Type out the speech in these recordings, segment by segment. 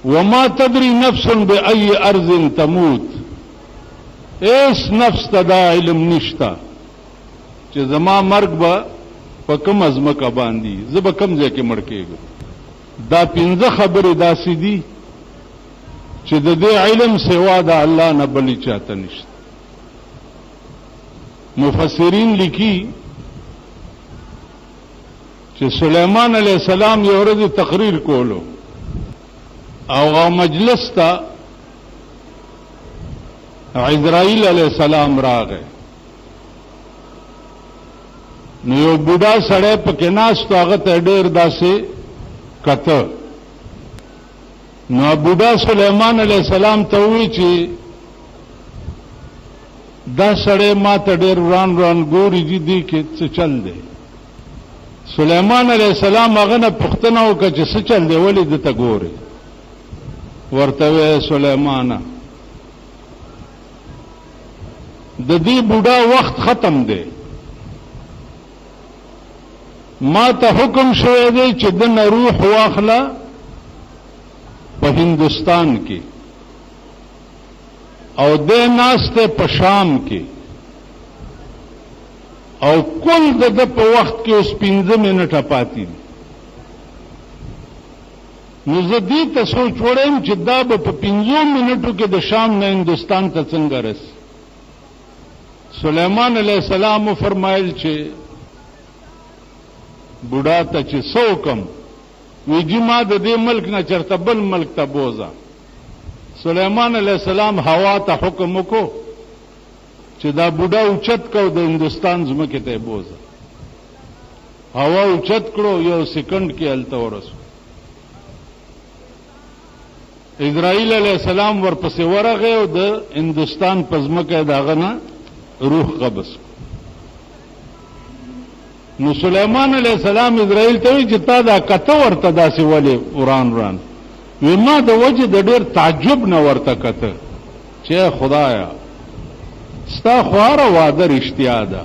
وما تدری نفس بأي ارض تموت، ایس نفس تدا علم نشتا چې زما مرګ به په کوم ازمکه باندې زه به کوم ځای کې مړ کېږم. دا پنځه خبرې داسې دي چې د دې علم سوا د الله نه بلې چاته نشته. مفسرین لیکي چې سلیمان علیہ السلام یو ورځ تقریر کولو او مجلس ته عزرائیل علیہ السلام راغی، نو یو بوډا سړی پکې ناست و، هغه ته ډېر داسې کته. نو بوډا سلیمان علیہ السلام ته ووی چې دا سړی ما ته ډېر وران وران ګوري دي، دی کې څه چل دی؟ سلیمان علیہ السلام هغه نه پوښتنه وکړه چې څه چل دی، ولې دته ګوري؟ ورته وی سلیمانه د دې بوډا وخت ختم دی، ما ته حکم شوی دی چې دنه روح واخله په هندوستان کې، او دې ناسته په شام کې، او کل د په وخت کې اوس 15 منټه پاتې دي. نو زه دې ته سوچ وړم چې دا به په 15 منټو کې د شام نه هندوستان ته څنګه رسي. سلیمان علیہ السلام فرمایل چې بوډا ته چې سوکم وی جی ما د دې ملک نه چرته بل ملک ته بوزا. سلیمان علیہ السلام هوا ته حکم وکړو چې دا بوډا اوچت کو د هندوستان ځمکې ته بوزا. هوا اوچت کړو، یو سکند کې هلته ورسو. اسرائیل علیہ السلام ورپسې ورغی او د هندوستان په ځمکه داغه نه روح قبض. نو سلیمان علیہ السلام اسرائیل ته وی چې تا دا کته ورته داسې ولې وران وران؟ وی ما د وجه د ډېر تعجب نه ورته کته چې خدایا ستا خواره وعده رښتیا ده،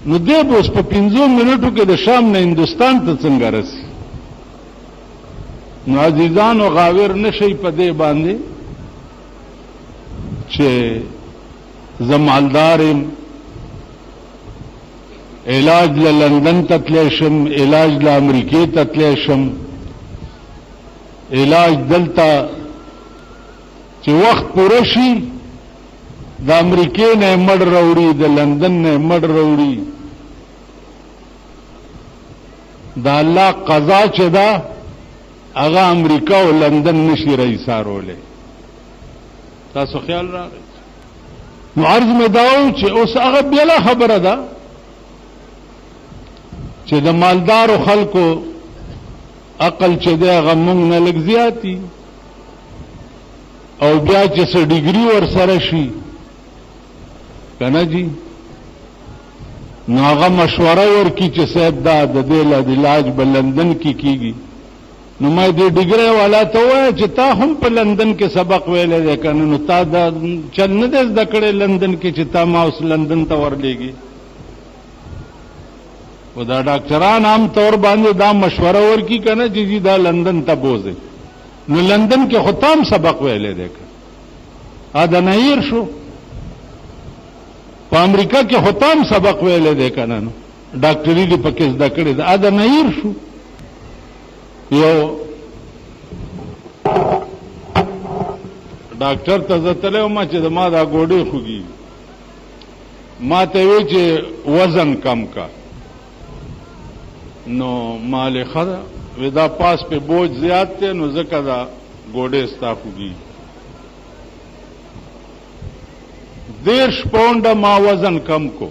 نو دی به اوس په 15 منټو کې د شام نه هندوستان ته څنګه رسي؟ نو عزیزانو غاور نشئ په دې باندې چې زه مالدار یم، علاج له لندن ته تللی شم، علاج له امریکې ته تللی شم، علاج دلته چې وخت پوره شي د امریکې نه مړ راوړي، د لندن نه مړ راوړي. دا الله قضا چې ده هغه امریکا او لندن نشي رئیسارولی. تاسو خیال راغی؟ نو عرض مې داو چې اوس هغه بله خبره ده چې د مالدارو خلکو عقل چې دی هغه مونږ نه لږ زیاتي، او بیا چې څه ډیګري ورسره شي که نه جي، نو هغه مشوره ورکړي چې صاحب دا د دې علاج به لندن کې کېږي. نو ما دې ډیګرۍ والا ته ووایه چې تا هم په لندن کې سبق ویلی دی که نه، نو تا دا چل نه دی زده کړی لندن کې چې تا ما اوس لندن ته ورلیږي. و دا ډاکټران عام طور باندې دا مشوره ورکړي که نه چې جي دا لندن ته بوځئ. نو لندن کې خو تا هم سبق ویلی دی که دا نهیر شو، په امریکا کې خو تا هم سبق ویلی دی که نه، نو ډاکټري دې پکې زده کړې ده، دا نهیر شو. یو ډاکټر ته زه تللی وم چې ما دا ګوډې خوږي، ما ته وی چې وزن کم کا. نو مالې ښه ده، وی دا پاس پې بوج زیات دی، نو ځکه دا ګوډې ستا خوږي. 13 پاونډه ما وزن کم کو،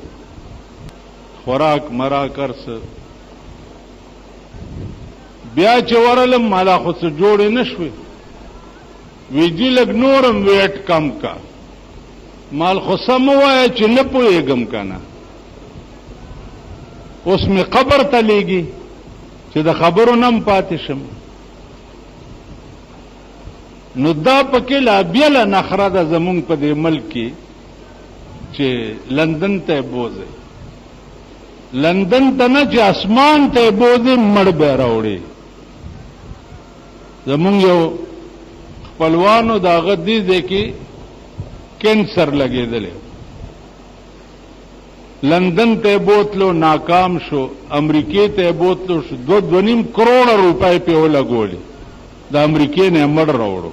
خوراک مراک ارس. بیا چې ورلم مالا خو څه جوړې نه شوې، وی جي لږ نورم ویټ کم کا. مال خو سم ووایه چې نه پوهېږم که نه، اوس مې قبر ته لیږي چې د خبرو نم پاتې شم. نو دا پکې لا بیله نخره ده زمونږ په دې ملک کې چې لندن ته بوځئ، لندن ته نه چې اسمان ته بوځئ، مړ به راوړي. زمونږ یو خپلوانو د هغه دې ځای کې کینسر لګېدلی، لندن ته بوتلو ناکام شو، امریکې ته بوتلو شو، 2.5 کروڑ روپۍ په ولګولې، د امریکې نه مړ راوړو.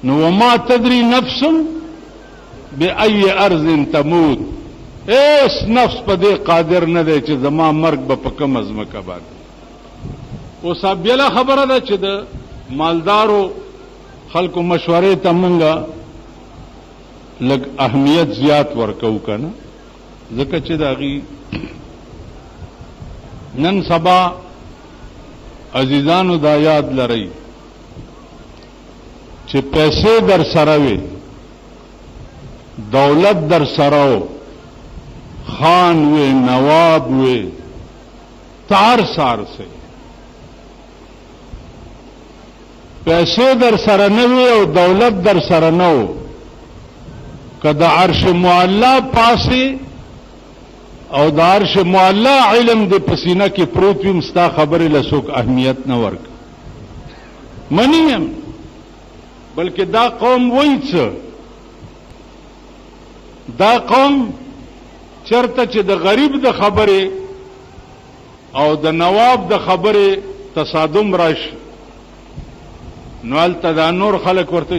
نو وما تدري نفس بأي ارض تموت، ایس نفس په دې قادر نه دی چې زما مرګ به په کومه ځمکه باندې. اوس بله خبره ده چې د مالدارو خلکو مشورې ته مونږه لږ اهمیت زیات ورکو که نه، ځکه چې د هغې نن سبا عزیزانو دا یاد لرئ چې پیسې در سره وي، دولت در سره و، خان وي، نواب وي، تار سار سے پیسې در سره نه وي او دولت در سره نه و، که د عرش معلا پاسې او د عرش معلا علم د پسینه کې پروت وي، ستا خبرې له څوک اهمیت نه ورک منی یم. بلکې دا قوم وایي څه، دا قوم چرته چې د غریب د خبرې او د نواب د خبرې تصادم راشي، نو هلته دا نور خلک ورته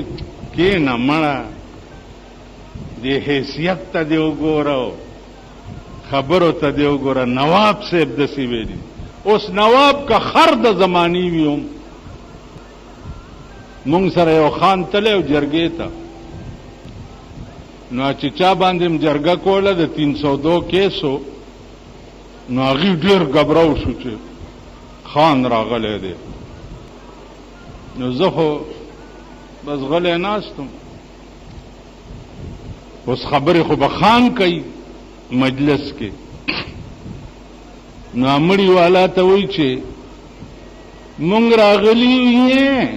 کېنه مړه دې حیثیت ته دې وګوره، خبرو ته دې وګوره، نواب صاحب داسې ویلي. اوس نواب که خر د زمانې وي هم، مونږ سره یو خان تلی او جرګې ته، نو چې چا باندې م جرګه کوله د 302 کیسو، نو هغې ډېر ګبراو شو چې خان راغلی دی. نو زه خو بس غلی ناستم، اوس خبرې خو به خان کوي مجلس کې. نو مړي والا ته وایي چې مونږ راغلي یې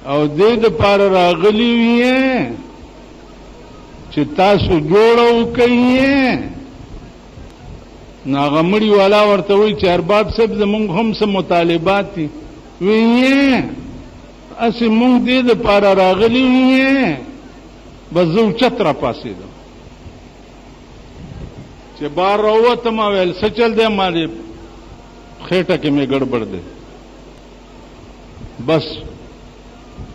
او دې دپاره راغلي یې چې تاسو جوړه وکئ. نو هغه مړي والا ورته وایي چې ارباب صاحب زمونږ هم څه مطالبات دي. ویې اسې مونږ دې دپاره راغلي یې. بس زه اوچت را پاسېدم چې بار راووتم، ویل څه چل دی، ما دې خېټه کې مې ګړبړ دی. بس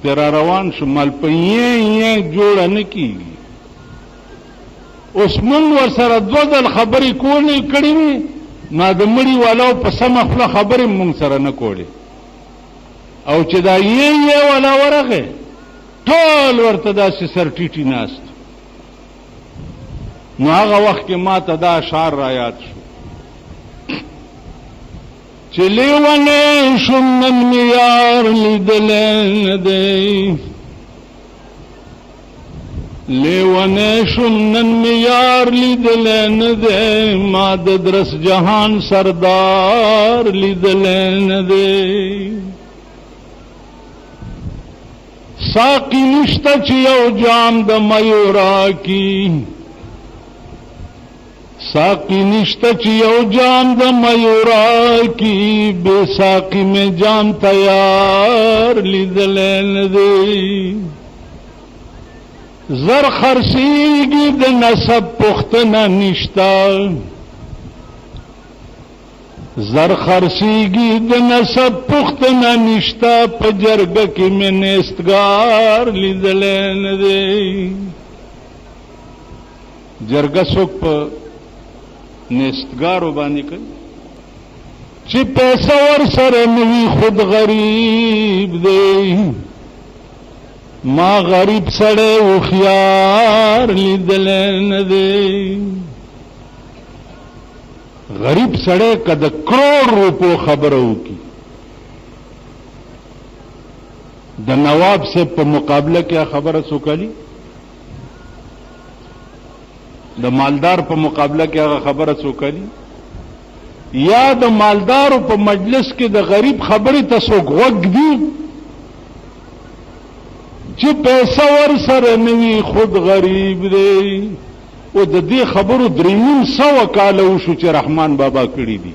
پې را روان شو، مال په یې جوړه نه کېږي. اوس مونږ ورسره 2 ځل خبرې کولې کړې وې، ما د مړي والاو په سمه خوله خبرې مونږ سره نه کولې، او چې دا یې والا ورغې ټول ورته داسې سر ټیټي ناست. نو هغه وخت کې ما ته دا اشعار را یاد شو چې لیونی شم نن مې یار لیدلی نه دی، لیونی شم نن مې یار لیدلی نه دی، ما د درس جهان سردار لیدلی نه دی. ساقی نشته چې یو جام د میو راکي، ساقی نشته چې یو جام د میو راکي، بے ساقی میں جام تیار لیدلی نه دی. زر خرڅېږي د نسب پوښتنه نشته، زر خرڅېږي د نسب پوښتنه نشته، په جرګه کې مې نیستګار لیدلی نه دی. جرګه څوک په نیستګارو باندې کوي چې پیسه ورسره نه وي، خود غریب دی. ما غریب سړی هوښیار لیدلی نه دی. غریب سړی که د کروڑ روپو خبره وکړي، د نواب صاحب په مقابله کې خبره څوک کوي، د مالدار په مقابله کې هغه خبره څوک کوي، یا د مالدارو په مجلس کې د غریب خبرې ته څوک غوږ دی چې پیسه ورسره نه وي، خود غریب دی. او د دې خبرو 300 کاله وشو چې رحمان بابا کړي دي.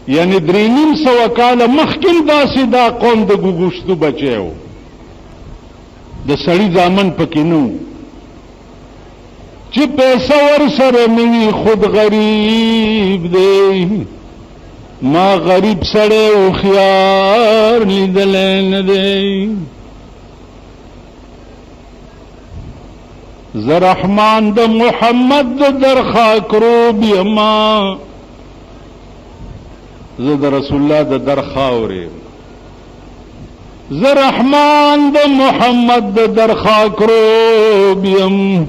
یعنی 350 کاله مخکې داسې دا قوم د ګوګوشتو بچی و، د سړي زامن پکې نه و چې پیسه ورسره نه وي خود غریب دی. ما غریب سړی هوښیار لیدلی نه دی. زه رحمان د محمد د درخا کروب یما، زه د رسول الله د در خاورې. زه رحمان د محمد د در خاکروب یم،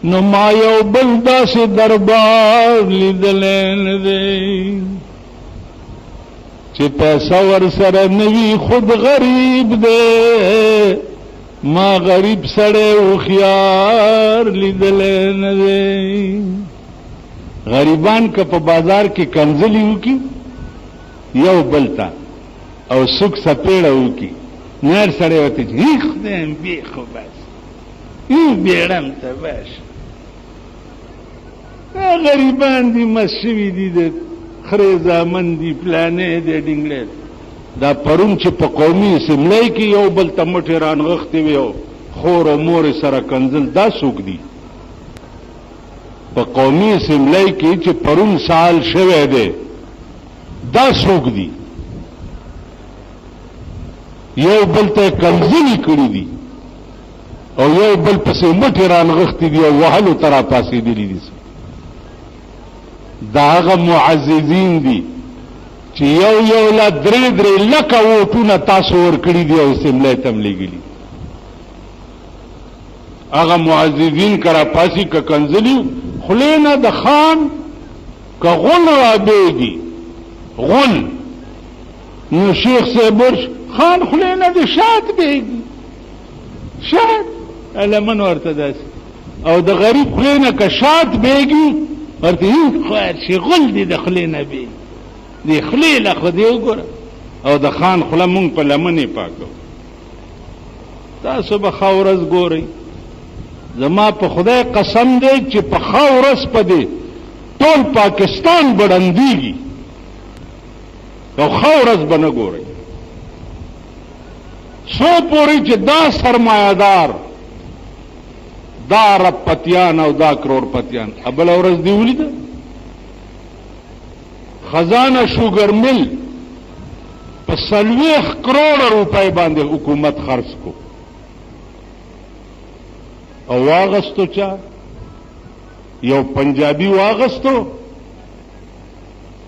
نو ما یو بل داسې دربار لیدلی نه دی چې پیسه ورسره نه وي خود غریب دی. ما غریب سړی هوښیار لیدلی نه دی. غریبان که په بازار کې کنځلي وکړي یو بل ته او سوک سپیړه وکړي، نر سړی ورته چې خدایم بې خو بس بیړم ته بس. غریبان دي مست شوي دي، د خرې زامن دي، پلانې دی، ډینګلې. دا پرون چې په قومي اسمبلی کې یو بل ته مټې رانغښتې وي او خور او مور سره کنځل، دا څوک دي؟ په قومي اسمبلی کې چې پرون سال شوی دی دا څوک دي؟ یو بل ته کنځلې کړي دي او یو بل پسې مټې رانغښتې دي او وهلو ته راپاڅېدلي دي. دا هغه معززین دي چې یو لا 3 لکه ووټونه تاسو ورکړي دي او اسمبلی ته هم لېږلي. هغه معززین که راپاسي که کنځلي خولې نه د خان که غل رابېږي غل، نو شیخ صاحب خان خولې نه د شات بېږي شات لمن ورته داسې، او د غریب خولې نه که شات بېږي ورته خوار شي غل دی د خولې نه بېږي، د خولې له خو دې وګوره. او د خان خوله مونږ په لمنې پاکو. تاسو به ښه ورځ ګورئ. زما په خدای قسم دی چې په ښه ورځ په دې ټول پاکستان بړندېږي او ښه ورځ به نه ګورئ. څو پورې چې دا سرمایهدار، دا اربپتیان او دا کروڑپتیان، بله ورځ دې ولیده خزانه شوګر مل په 40 کروڑه روپۍ باندې حکومت خرڅ کو او واغستو چا؟ یو پنجابي واغستو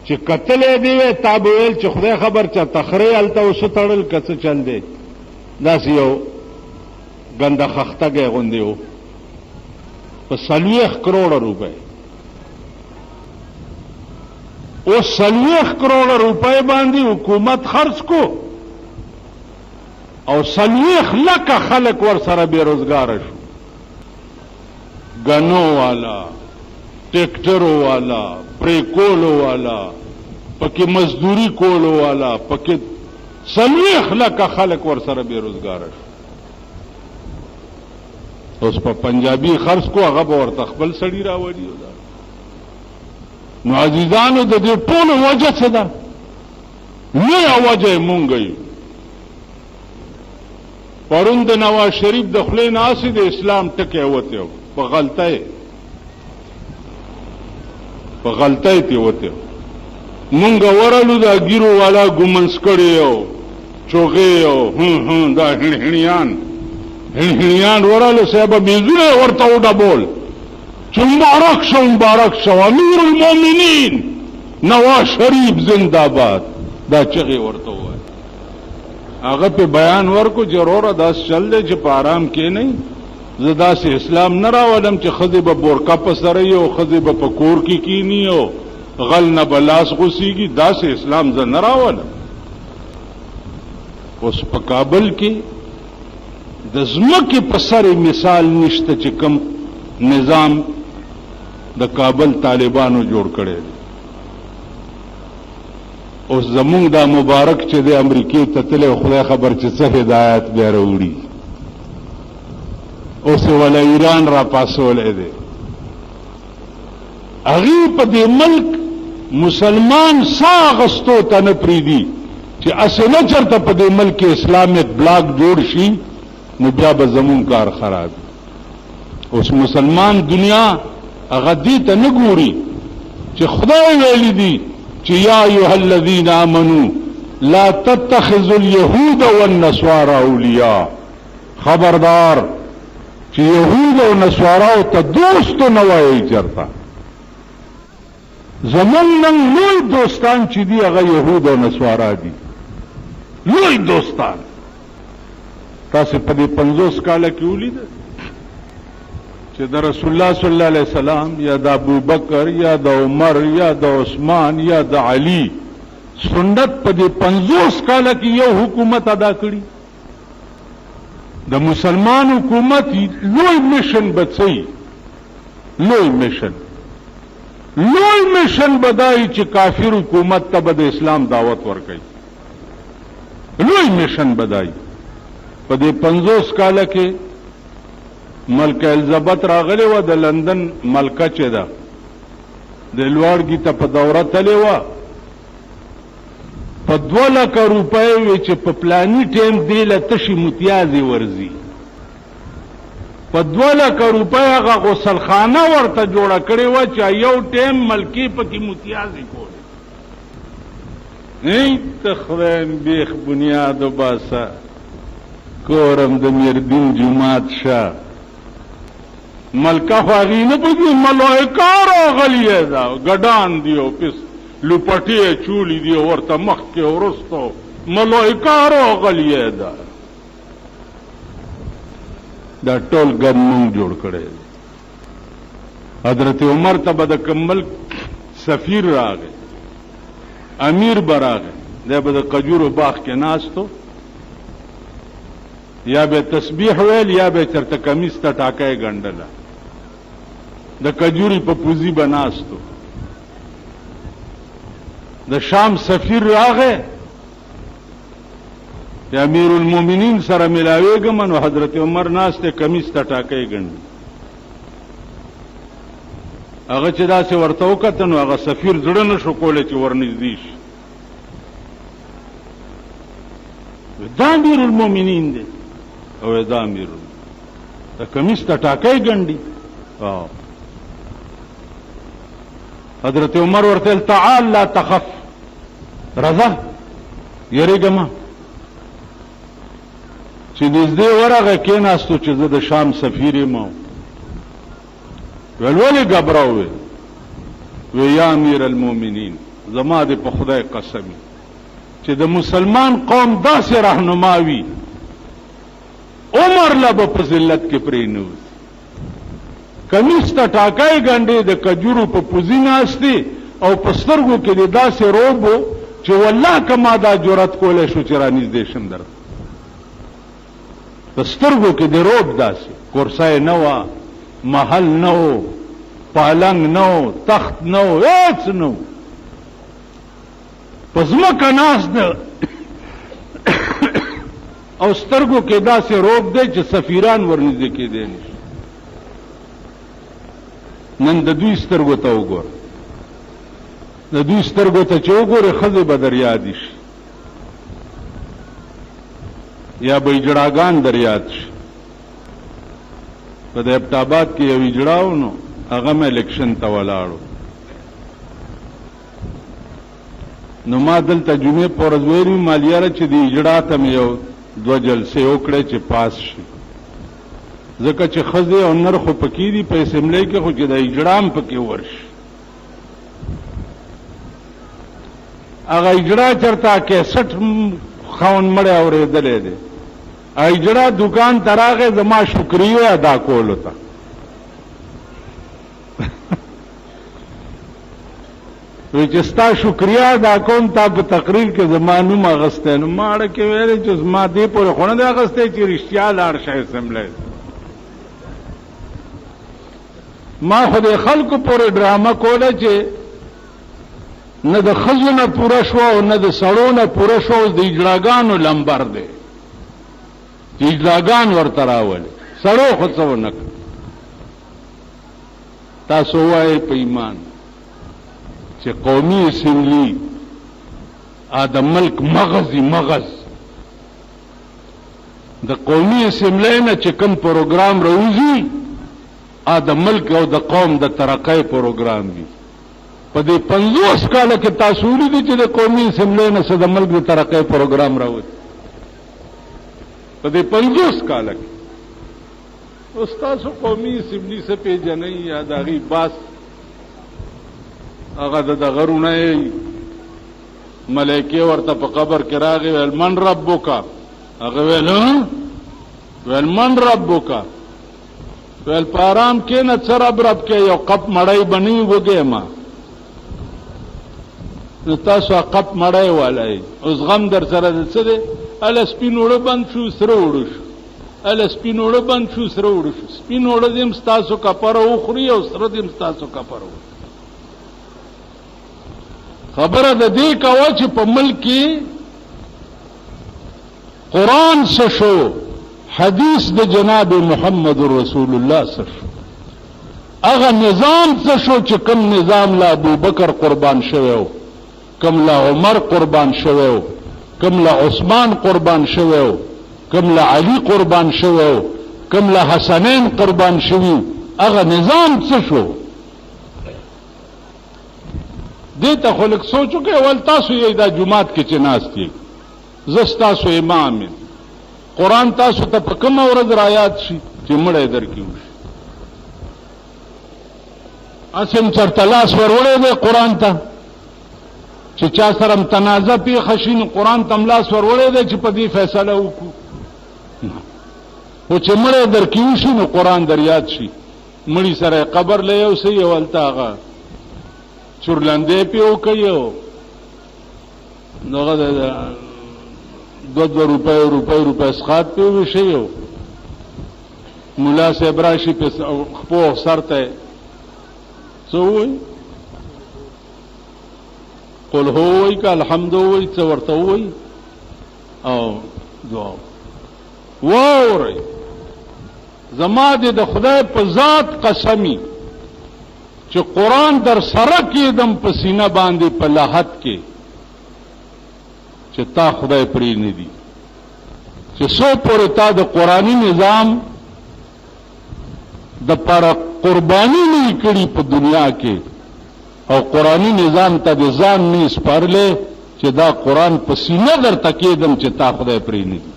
چې قتلې دی تا به ویل چې خدای خبر چا تخری هلته اوسه تړل که څه چل دی، داسې یو ګنده خښتګی غوندې و په 40 کروڑه روپۍ. اوس 40 کروڑه روپۍ باندې حکومت خرڅ کو او 40 لکه خلک ور سره بېروزګاره شو. گنو والا، ټیکټرو والا، پریکولو والا، پکې مزدوری کولو والا، پکې 40 لکه خلک ور سره بېروزګاره شو. اوس په پنجابي خرڅ کو، هغه به ورته خپل سړي راوړي. نو عزیزانو د دې ټولو وجه څه ده؟ لویه وجه یې مونږ یو. پرون د نواز شریف د خولې نه هسې د اسلام ټکی وتی و، په غلطۍ تې وتی و. مونږ ورلو دا ګیرو والا ګومنس کړی او چوغې او دا هڼیان ورلو صاحبه میزونه ورته وډبول چې مبارک شو امیر المؤمنین نواز شریف زنده باد، دا چغې ورته ووایي. هغه په بیان ورکو چې وروره داسې چل دی چې په آرام کښېنئ. زه داسې اسلام نه راولم چې ښځې به بورکه په سره وي او ښځې به په کور کې کښېني او غل نه به لاس غوڅېږي. داسې اسلام زه نه راولم. اوس په کابل کې د ځمکې په سر مثال نشته چې کوم نظام د کابل طالبانو جوړ کړی دی. اوس زمونږ دا مبارک چې د امریکې ته تللی خدای خبر چې څه هدایت بیا راوړي. اوس ولا ایران را پاسولی دی. هغې په دې ملک مسلمان سا غستو ته نه پریدي چې اصله چرته په دې ملک اسلامیک بلاک جوړ شي نو بیا به زمون کار خراب. اوس مسلمان دنیا هغه دې ته نه ګوري چې خدای ویلي دي چې یا ایها الذین آمنوا لا تتخذوا اليهود والنصارى اولیاء. خبردار چې یهود او نصاراو ته دوست نه وایي چرته. زمون نن لوی دوستان چې دي هغه یهود او نصارا دي، لوی دوستان. تاسو په دې 50 کاله کې ولیدل چې د رسول الله صلی الله علیه وسلم یا د ابوبکر یا د عمر یا د عثمان یا د علی سنت په دې 50 کاله کې یو حکومت ادا کړی. د مسلمان حکومت لوی میشن بچي، لوی میشن بدای چې کافر حکومت ته به د اسلام دعوت ورکړي. لوی میشن بدای. په دې 50 کاله کې ملکه الیزابت راغلی و، د لندن ملکه چې ده د لوړګي ته په دوره تللی و، په 2 لک روپۍ وی چې په پلانی ټیم دی له تشي متیازي ورزي. په 2 لک روپۍ هغه غسلخانه ورته جوړه کړې و چې یو ټیم ملکی پکې متیازي کول. نه تخوین بیخ بنیاد باسا کورم د میردین جماعت شاه ملکه خواغی نه پکې ملائکه راغلی دا ګډان دیو پس لپټې چولی دی ورته مخ کې ورستو ملائکه راغلی دا ټول ګمون جوړ کړي. حضرت عمر ته به د کمل سفیر راغی، امیر براغی، دا به د قجورو باغ کې ناستو، یا به تسبیح ویل یا به چرته کمیس ته ټاکای ګنډله، د کجوري په پوزي بناستو. د شام سفیر راغی، امیر المؤمنین سره ملاویږم نو حضرت عمر ناسته کمیس ته ټاکای ګنډي. هغه چې داسې ورته وکتل نو هغه سفیر زړه نه شو کولی چې ورنږدې شي. دا امیر المؤمنین دی او دا امیر د کمیس ته ټاکای ګنډي. حضرت عمر ورته تعال لا تخف، رضا یریږه ما. چې نږدې ورغه کېناستو چې زه د شام سفیر یم. ویل ولې ګبراوې؟ وی یا امیر المؤمنین زما دې په خدای قسم چې د مسلمان قوم داسې رهنماوي عمر لا به په ذلت کې پرېنوځي. کمیس ته ټاکای ګنډې د کجورو په پوزي ناستې او په سترګو کې د داسې روب و چې والله که ما دا جرأت کولی شو چې رانږدې شم درته. په سترګو کې د روب داسې کرسۍ نه وه، محل نه و، پالنګ نه و، تخت نه و، هېڅ نه و. په ځمکه ناست ده او سترګو کې داسې روب دی چې سفیران ورنږدې کېدی نشي. نن د دوی سترګو ته وګوره، د دوی سترګو ته چې وګورې ښځې به در یادې شي یا به اجړاګان در یاد شي. په د ابټاباد کې یو اجړاو نو هغه مې الیکشن ته ولاړو نو ما دلته جمعې په ورځ ویلي مالیاره چې د اجړا ته مې یو 2 جلسې وکړې چې پاس شي، ځکه چې ښځې او نر خو پکې دي په اسمبلی کې، خو چې د اجړا هم پکې ورشي. هغه اجړا چېرته 61 خاون مړی اورېدلی دی. اجړا دکان ته راغی زما شکریه ادا کولو ته. وی چې ستا شکریه ادا کوم تا په تقریر کې زما نوم اغستی. نو ما اړه کې ویلی چې زما دې پورې خو نه دی اغستی چې رښتیا لاړ شی اسمبلی. ما خو د خلکو پورې ډرامه کوله چې نه د ښځو نه پوره شوه او نه د سړو نه پوره شوه، اوس د اجړاګانو لمبر دی چې اجړاګان ورته راولي، سړو خو څه ونه کړه. تاسو وایئ په ایمان چې قومي اسمبلی د ملک مغز د قومي اسمبلی نه چې کوم پروګرام راوځي د ملک او د قوم د ترقۍ پروګرام دی. په دې 50 کاله کې تاسو ولیدئ چې د قومي اسمبلی نه څه د ملک د ترقۍ پروګرام راوځي. په دې 50 کاله کې استاسو قومي اسمبلی څه پیژنئ یا د هغې باس هغه د غرونه ملائکې ورته په قبر کې راغی ویل من ربک هغه ویل من ربک ویل په آرام کښېنه څه رب کې یو قپ مړی بنی وږی ما نو تاسو قپ مړی والئ اوس غم در سره د څه دی هله سپین اوړه بند شو سره اوړه شو هله سپین اوړه بند شو سره اوړه شو سپین اوړه دې هم ستاسو کپره وخوري او سره دې هم ستاسو کپره وخوري. خبره د دې کوه چې په ملک کې قرآن څه شو حدیث د جناب محمد رسول الله څه شو هغه نظام څه شو چې کوم نظام له ابوبکر قربان شوی و کوم له عمر قربان شوی و کوم له عثمان قربان شوی و کوم له علي قربان شوی و کوم له حسنین قربان شوي هغه نظام څه شو دې ته خو لږ سوچ وکړئ. اول تاسو یې دا جومات کې چې ناست یې زه ستاسو امام یم قرآن تاسو ته په کومه ورځ رایاد شي چې مړی درکې وشي اسم چرته لاس وروړی دی قرآن ته چې چا سره م تنازع پیښه شي نو قرآن ته م لاس وروړی دی چې په دې فیصله وکړو خو چې مړی درکې وشي نو قرآن در یاد شي مړي سره قبر له یو څه یې هلته هغه چورلندې پې وکوي نو هغه دو روپۍ اسقاط پې وویشئ ملا صاحب راشي په خپو سر ته څه ووایي قل هو ووایي که الحمد ووایي څه ورته ووایي او دعا واورئ زما دې د خدای په ذات قسمی چې قرآن در سره کېدم په سینه باندې په لحد کې چې تا خدای پرې نه دي چې څو پورې تا د قرآني نظام د پاره قرباني نه کړي په دنیا کې او قرآني نظام ته د ځان نه سپارلې چې دا قرآن په سینه درته کېدم چې تا خدای پرې نه دي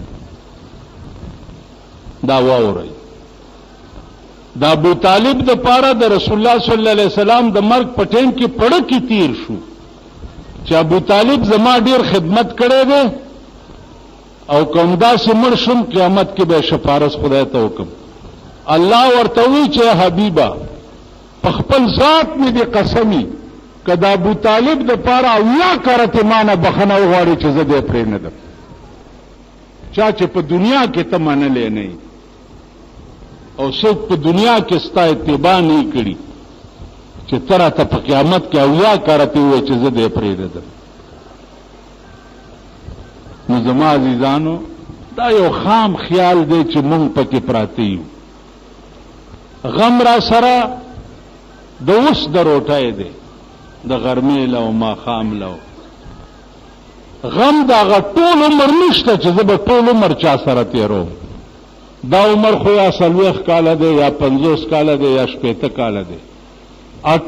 دا واورئ. دا ابو طالب د پاره د رسول الله صلی الله علیه وسلم د مرګ په ټیم کې پړه کې تیر شو چې ابو طالب زما ډیر خدمت کړی دی او کوم داسې مړ شم قیامت کې به شفارس خدای ته وکم. الله ورته وی چې حبیبا په خپل ذات مې دې قسمی که د ابو طالب د پاره اویا کرته مانه بخنه وغواړي چې زه دې پرې نه دم چا چې په دنیا کې ته منلې نه او څوک په دنیا کې ستا اتباع نه کړي چې ترا ته په قیامت کې اویا کرته وي چې زه دې پرې نه دم. نو زما عزیزانو دا یو خام خیال دی چې مونږ پکې پراته یو غم را سره د اوس د روټۍ دی د غرمې له او ماښام له غم د هغه ټول عمر نشته چې زه به ټول عمر چا سره تېروم دا عمر خو یا 40 کاله دی یا 50 کاله دی یا 60 کاله دی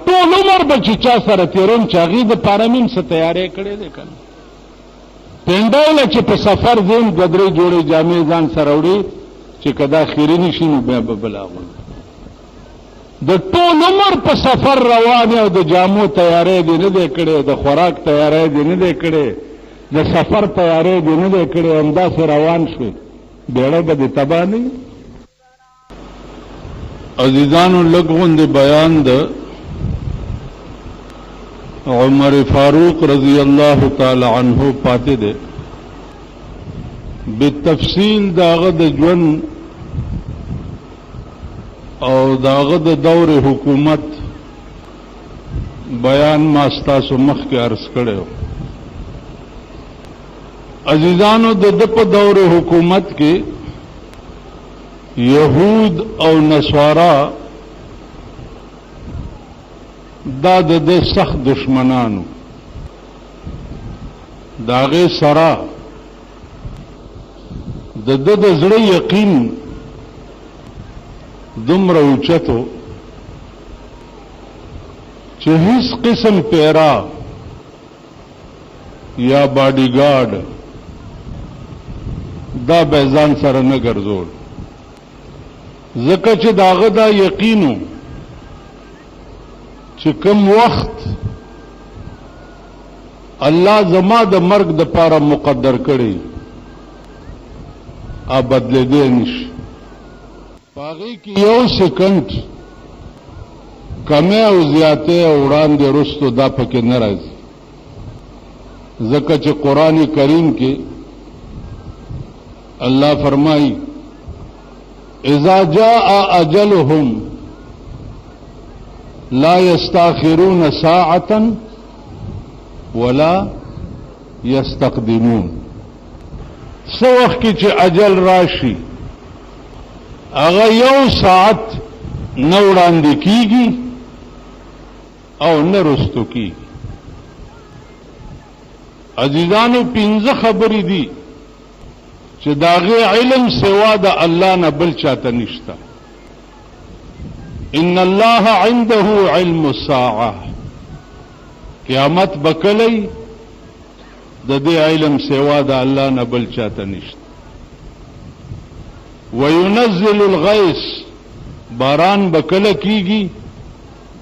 ټول عمر به چې چا سره تېروم چې هغې دپاره مې څه تیاری کړی دی که نه پینډوله چې په سفر ځم 2-3 جوړې جامې ځان سره وړي چې که دا خیري نه شي نو بیا به بل اغوندم د ټول عمر په سفر روان او د جامو تیاری دې نه دی کړی د خوراک تیاری دې نه دی کړی د سفر تیاری دې نه دی کړی همداسې روان شوې بیړه به دې تباه نه وي. عزیزانو لږ غوندې بیان د عمر فاروق رضی اللہ تعالی عنہ پاتے دے بالتفصیل داغه د ژوند او داغه د دور حکومت بیان ما ستاسو مخکې عرض کړو. عزیزانو د په دور حکومت کې یهود او نصارا دا د سخت دشمنانو داغه سرا د زړه یقین دومره اوچتو چې هیڅ قسم پیرا یا باډی ګارد دا بیزان سره نه ګرځول ځکه چې داغه دا یقینو چې کوم وخت الله زما د مرګ د پاره مقدر کړی ا بدل دې نشي پاغي کې یو سکند کمه او زیاته وړاندې رستو دا پکې ناراضي ځکه چې قران کریم کې الله فرمایي اذا جاء اجلهم لا يستاخرون ساعة ولا يستقدمون سو وخت کې چې اجل راشي هغه یو ساعت نه وړاندې کیږي او نه رستو کیږي عزیزانو پنځه خبرې دي چې داغه علم سوا د الله نه بل چاته نشته ان الله عنده علم الساعه قیامت بکلی د دې علم سوا د الله نه بل چاته نشته وينزل الغيث باران بکله کیږي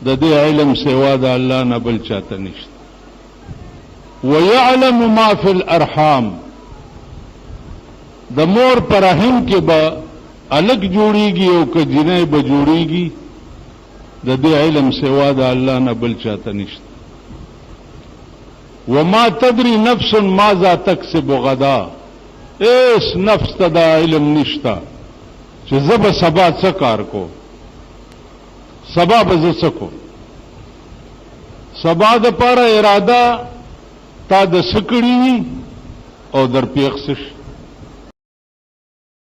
د دې علم سوا د الله نه بل چاته نشته ويعلم ما في الارحام د مور پر رحم کې به الګ جوړیږي او که جنې به جوړیږي د دې علم سوا د الله نه بل چاته نشته وما تدري نفس ماذا تكسب غدا اس نفس ته دا علم نشتا چې زب سبا څه کار کو سبا به څه کو سبا د پاره اراده تا د سکړی او در پیښ